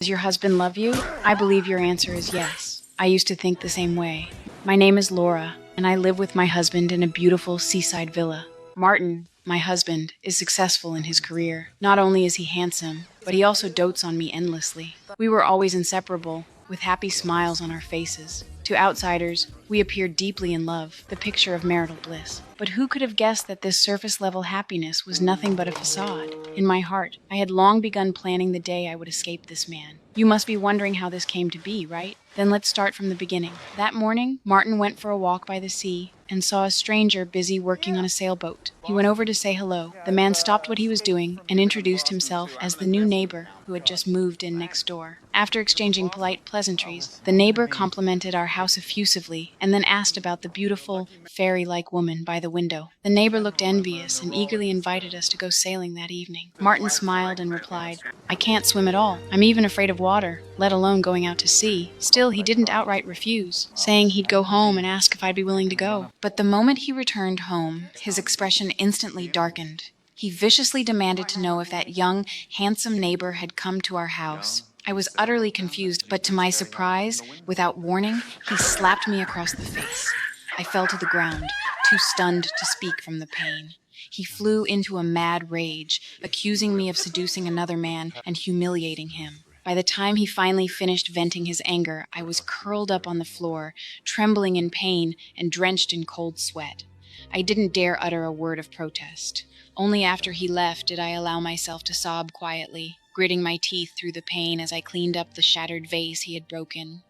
Does your husband love you? I believe your answer is yes. I used to think the same way. My name is Laura, and I live with my husband in a beautiful seaside villa. Martin, my husband, is successful in his career. Not only is he handsome, but he also dotes on me endlessly. We were always inseparable, with happy smiles on our faces. To outsiders, we appeared deeply in love, the picture of marital bliss. But who could have guessed that this surface-level happiness was nothing but a facade? In my heart, I had long begun planning the day I would escape this man. You must be wondering how this came to be, right? Then let's start from the beginning. That morning, Martin went for a walk by the sea and saw a stranger busy working on a sailboat. He went over to say hello. The man stopped what he was doing and introduced himself as the new neighbor who had just moved in next door. After exchanging polite pleasantries, the neighbor complimented our house effusively and then asked about the beautiful, fairy-like woman by the window. The neighbor looked envious and eagerly invited us to go sailing that evening. Martin smiled and replied, "I can't swim at all. I'm even afraid of water, let alone going out to sea." Still, he didn't outright refuse, saying he'd go home and ask if I'd be willing to go. But the moment he returned home, his expression instantly darkened. He viciously demanded to know if that young, handsome neighbor had come to our house. I was utterly confused, but to my surprise, without warning, he slapped me across the face. I fell to the ground, too stunned to speak from the pain. He flew into a mad rage, accusing me of seducing another man and humiliating him. By the time he finally finished venting his anger, I was curled up on the floor, trembling in pain and drenched in cold sweat. I didn't dare utter a word of protest. Only after he left did I allow myself to sob quietly, gritting my teeth through the pain as I cleaned up the shattered vase he had broken.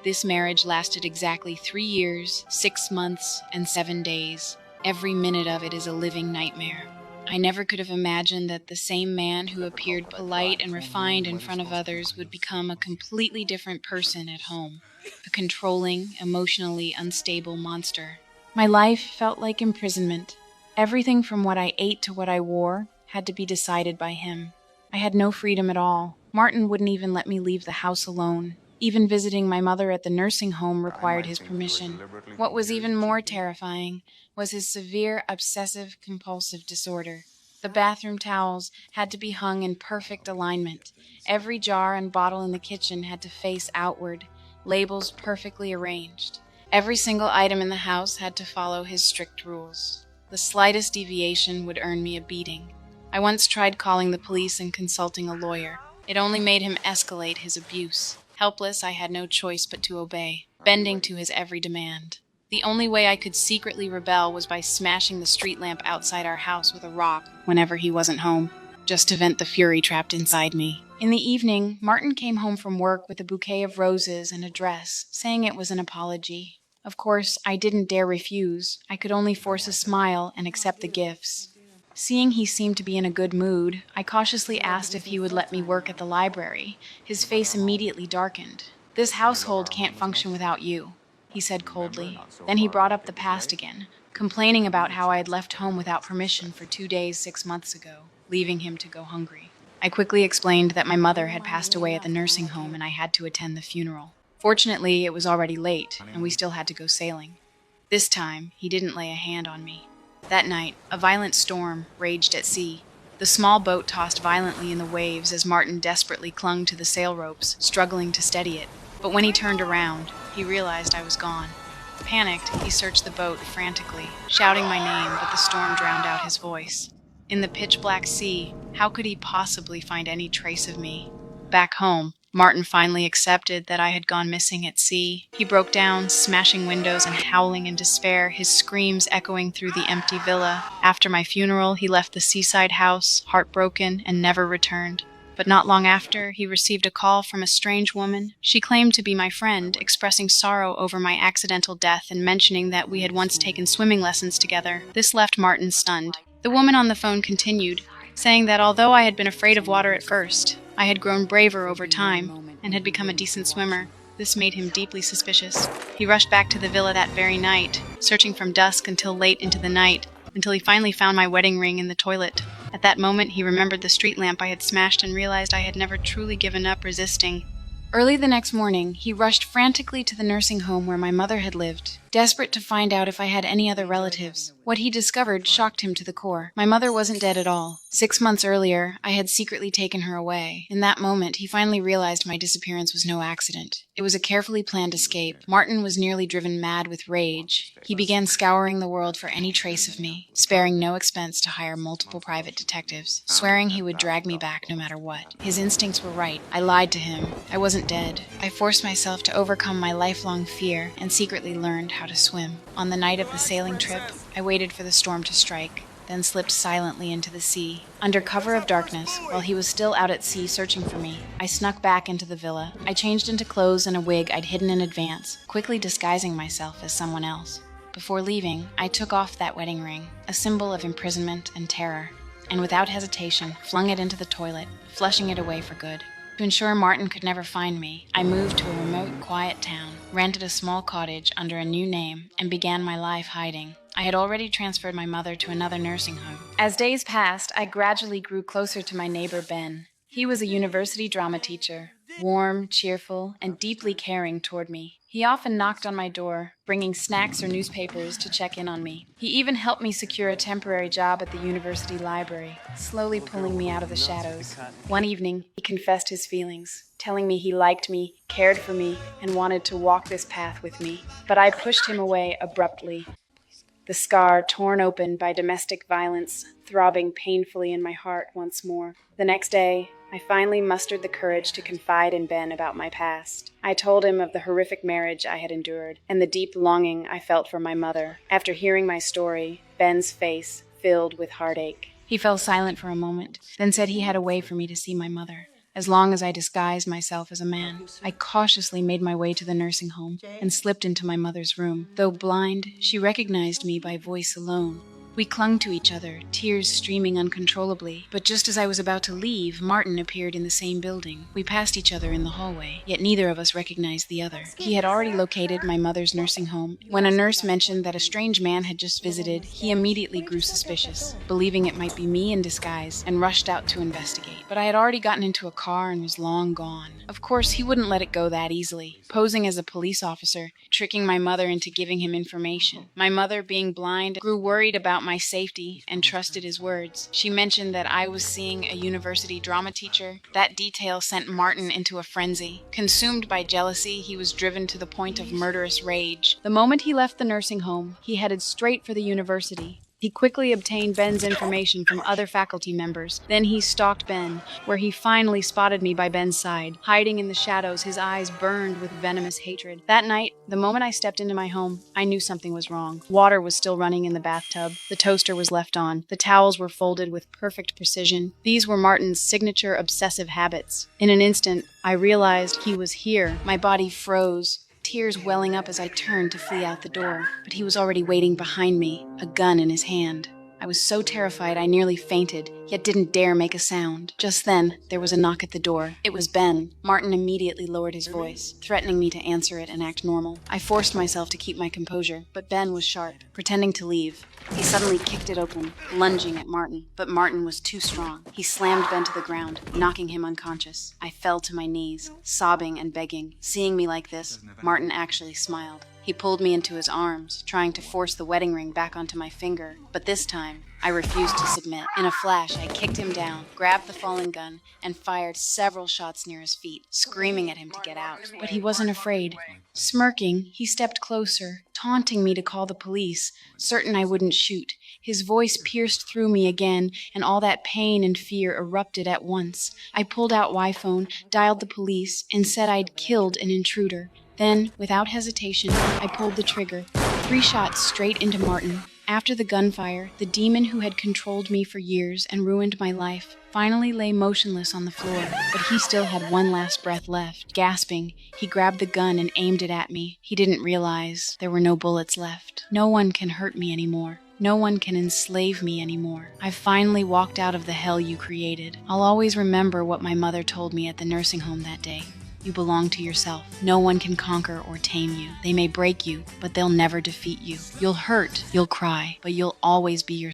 This marriage lasted exactly 3 years, 6 months, and 7 days. Every minute of it is a living nightmare. I never could have imagined that the same man who appeared polite and refined in front of others would become a completely different person at home, a controlling, emotionally unstable monster. My life felt like imprisonment. Everything from what I ate to what I wore had to be decided by him. I had no freedom at all. Martin wouldn't even let me leave the house alone. Even visiting my mother at the nursing home required his permission. What was even more terrifying was his severe obsessive-compulsive disorder. The bathroom towels had to be hung in perfect alignment. Every jar and bottle in the kitchen had to face outward, labels perfectly arranged. Every single item in the house had to follow his strict rules. The slightest deviation would earn me a beating. I once tried calling the police and consulting a lawyer. It only made him escalate his abuse. Helpless, I had no choice but to obey, bending to his every demand. The only way I could secretly rebel was by smashing the street lamp outside our house with a rock whenever he wasn't home, just to vent the fury trapped inside me. In the evening, Martin came home from work with a bouquet of roses and a dress, saying it was an apology. Of course, I didn't dare refuse. I could only force a smile and accept the gifts. Seeing he seemed to be in a good mood, I cautiously asked if he would let me work at the library. His face immediately darkened. "This household can't function without you," he said coldly. Then he brought up the past again, complaining about how I had left home without permission for 2 days 6 months ago, leaving him to go hungry. I quickly explained that my mother had passed away at the nursing home and I had to attend the funeral. Fortunately, it was already late, and we still had to go sailing. This time, he didn't lay a hand on me. That night, a violent storm raged at sea. The small boat tossed violently in the waves as Martin desperately clung to the sail ropes, struggling to steady it. But when he turned around, he realized I was gone. Panicked, he searched the boat frantically, shouting my name, but the storm drowned out his voice. In the pitch-black sea, how could he possibly find any trace of me? Back home, Martin finally accepted that I had gone missing at sea. He broke down, smashing windows and howling in despair, his screams echoing through the empty villa. After my funeral, he left the seaside house, heartbroken, and never returned. But not long after, he received a call from a strange woman. She claimed to be my friend, expressing sorrow over my accidental death and mentioning that we had once taken swimming lessons together. This left Martin stunned. The woman on the phone continued, saying that although I had been afraid of water at first, I had grown braver over time and had become a decent swimmer. This made him deeply suspicious. He rushed back to the villa that very night, searching from dusk until late into the night, until he finally found my wedding ring in the toilet. At that moment, he remembered the street lamp I had smashed and realized I had never truly given up resisting. Early the next morning, he rushed frantically to the nursing home where my mother had lived. desperate to find out if I had any other relatives. What he discovered shocked him to the core. My mother wasn't dead at all. 6 months earlier, I had secretly taken her away. In that moment, he finally realized my disappearance was no accident. It was a carefully planned escape. Martin was nearly driven mad with rage. He began scouring the world for any trace of me, sparing no expense to hire multiple private detectives, swearing he would drag me back no matter what. His instincts were right. I lied to him. I wasn't dead. I forced myself to overcome my lifelong fear and secretly learned how to swim. On the night of the sailing trip, I waited for the storm to strike, then slipped silently into the sea. Under cover of darkness, while he was still out at sea searching for me, I snuck back into the villa. I changed into clothes and a wig I'd hidden in advance, quickly disguising myself as someone else. Before leaving, I took off that wedding ring, a symbol of imprisonment and terror, and without hesitation, flung it into the toilet, flushing it away for good. To ensure Martin could never find me, I moved to a remote, quiet town, rented a small cottage under a new name, and began my life hiding. I had already transferred my mother to another nursing home. As days passed, I gradually grew closer to my neighbor Ben. He was a university drama teacher, warm, cheerful, and deeply caring toward me. He often knocked on my door, bringing snacks or newspapers to check in on me. He even helped me secure a temporary job at the university library, slowly pulling me out of the shadows. One evening, he confessed his feelings, telling me he liked me, cared for me, and wanted to walk this path with me. But I pushed him away abruptly, the scar torn open by domestic violence, throbbing painfully in my heart once more. The next day, I finally mustered the courage to confide in Ben about my past. I told him of the horrific marriage I had endured and the deep longing I felt for my mother. After hearing my story, Ben's face filled with heartache. He fell silent for a moment, then said he had a way for me to see my mother, as long as I disguised myself as a man. I cautiously made my way to the nursing home and slipped into my mother's room. Though blind, she recognized me by voice alone. We clung to each other, tears streaming uncontrollably. But just as I was about to leave, Martin appeared in the same building. We passed each other in the hallway, yet neither of us recognized the other. He had already located my mother's nursing home. When a nurse mentioned that a strange man had just visited, he immediately grew suspicious, believing it might be me in disguise, and rushed out to investigate. But I had already gotten into a car and was long gone. Of course, he wouldn't let it go that easily, posing as a police officer, tricking my mother into giving him information. My mother, being blind, grew worried about my safety and trusted his words. She mentioned that I was seeing a university drama teacher. That detail sent Martin into a frenzy. Consumed by jealousy, he was driven to the point of murderous rage. The moment he left the nursing home, he headed straight for the university. He quickly obtained Ben's information from other faculty members. Then he stalked Ben, where he finally spotted me by Ben's side. Hiding in the shadows, his eyes burned with venomous hatred. That night, the moment I stepped into my home, I knew something was wrong. Water was still running in the bathtub. The toaster was left on. The towels were folded with perfect precision. These were Martin's signature obsessive habits. In an instant, I realized he was here. My body froze, tears welling up as I turned to flee out the door. But he was already waiting behind me, a gun in his hand. I was so terrified I nearly fainted, yet didn't dare make a sound. Just then, there was a knock at the door. It was Ben. Martin immediately lowered his voice, threatening me to answer it and act normal. I forced myself to keep my composure, but Ben was sharp, pretending to leave. He suddenly kicked it open, lunging at Martin, but Martin was too strong. He slammed Ben to the ground, knocking him unconscious. I fell to my knees, sobbing and begging. Seeing me like this, Martin actually smiled. He pulled me into his arms, trying to force the wedding ring back onto my finger, but this time, I refused to submit. In a flash, I kicked him down, grabbed the fallen gun, and fired several shots near his feet, screaming at him to get out. But he wasn't afraid. Smirking, he stepped closer, taunting me to call the police, certain I wouldn't shoot. His voice pierced through me again, and all that pain and fear erupted at once. I pulled out Y-phone, dialed the police, and said I'd killed an intruder. Then, without hesitation, I pulled the trigger. 3 shots straight into Martin. After the gunfire, the demon who had controlled me for years and ruined my life finally lay motionless on the floor, but he still had one last breath left. Gasping, he grabbed the gun and aimed it at me. He didn't realize there were no bullets left. No one can hurt me anymore. No one can enslave me anymore. I finally walked out of the hell you created. I'll always remember what my mother told me at the nursing home that day. You belong to yourself. No one can conquer or tame you. They may break you, but they'll never defeat you. You'll hurt, you'll cry, but you'll always be yourself.